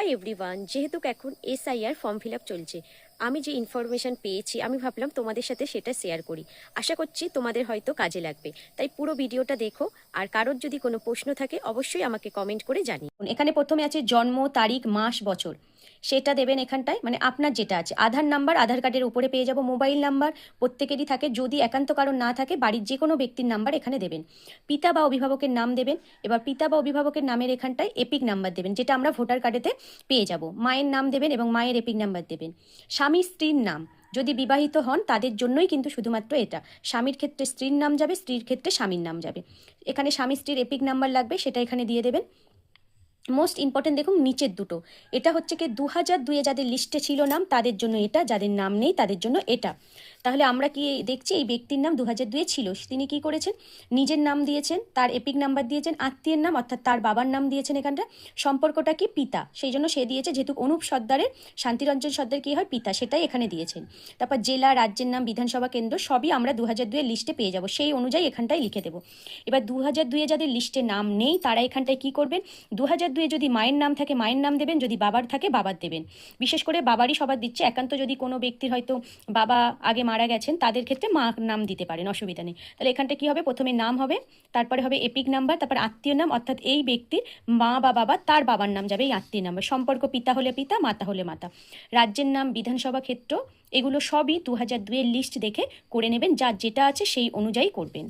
Hi everyone, যেহেতু এখন SIR form fill up চলছে, আমি যে ইনফরমেশন পেয়েছি আমি ভাবলাম তোমাদের সাথে সেটা শেয়ার করি। আশা করছি তোমাদের হয়তো কাজে লাগবে, তাই পুরো ভিডিওটা দেখো। আর কারোর যদি কোনো প্রশ্ন থাকে অবশ্যই আমাকে কমেন্ট করে জানিও। এখানে প্রথমে আছে জন্ম তারিখ, মাস, বছর, সেটা দেবেন এখানটায়। মানে আপনার যেটা আছে, আধার নাম্বার আধার কার্ডের উপরে পেয়ে যাব, মোবাইল নাম্বার প্রত্যেকেরই থাকে, যদি একান্ত কারণ না থাকে বাড়ির যে কোনো ব্যক্তির নাম্বার এখানে দেবেন। পিতা বা অভিভাবকের নাম দেবেন। এবার পিতা বা অভিভাবকের নামের এখানটায় এপিক নাম্বার দেবেন, যেটা আমরা ভোটার কার্ডেতে পেয়ে যাব। মায়ের নাম দেবেন এবং মায়ের এপিক নাম্বার দেবেন। স্বামী স্ত্রীর নাম, যদি বিবাহিত হন তাদের জন্যই কিন্তু শুধুমাত্র এটা। স্বামীর ক্ষেত্রে স্ত্রীর নাম যাবে, স্ত্রীর ক্ষেত্রে স্বামীর নাম যাবে। এখানে স্বামী স্ত্রীর এপিক নাম্বার লাগবে, সেটা এখানে দিয়ে দেবেন। মোস্ট ইম্পর্টেন্ট দেখুন নিচের দুটো, এটা হচ্ছে কি 2002-এ যাদের লিস্টে ছিল নাম তাদের জন্য এটা, যাদের নাম নেই তাদের জন্য এটা। তাহলে আমরা কি দেখছি, এই ব্যক্তির নাম 2002-এ ছিল, তিনি কি করেছেন, নিজের নাম দিয়েছেন, তার এপিক নাম্বার দিয়েছেন, আত্মীয়ের নাম অর্থাৎ তার বাবার নাম দিয়েছেন, এখানটা সম্পর্কটা কি পিতা, সেই জন্য সে দিয়েছে, যেহেতু অনুপ সর্দারের শান্তিরঞ্জন সর্দার কি হয় পিতা, সেটাই এখানে দিয়েছেন। তারপর জেলা, রাজ্যের নাম, বিধানসভা কেন্দ্র সবই আমরা 2002-এর লিস্টে পেয়ে যাব, সেই অনুযায়ী এখানটায় লিখে দেবো। এবার 2002-এ যাদের লিস্টে নাম নেই তারা এখানটায় কি করবেন, 2002-এ যদি মায়ের নাম থাকে মায়ের নাম দেবেন, যদি বাবার থাকে বাবার দেবেন। বিশেষ করে বাবারই সবার দিচ্ছে, একান্ত যদি কোনো ব্যক্তির হয়তো বাবা আগে মারা গেছেন তাদের ক্ষেত্রে মা নাম দিতে পারেন, অসুবিধা নেই। তাহলে এখানটা কি হবে, প্রথমে নাম হবে, তারপরে হবে এপিক নাম্বার, তারপর আত্মীয় নাম অর্থাৎ এই ব্যক্তির মা বা বাবা তার বাবার নাম যাবে এই আত্মীয় নাম্বার, সম্পর্ক পিতা হলে পিতা, মাতা হলে মাতা, রাজ্যের নাম, বিধানসভা ক্ষেত্র, এগুলো সবই 2002-এর লিস্ট দেখে করে নেবেন, যার যেটা আছে সেই অনুযায়ী করবেন।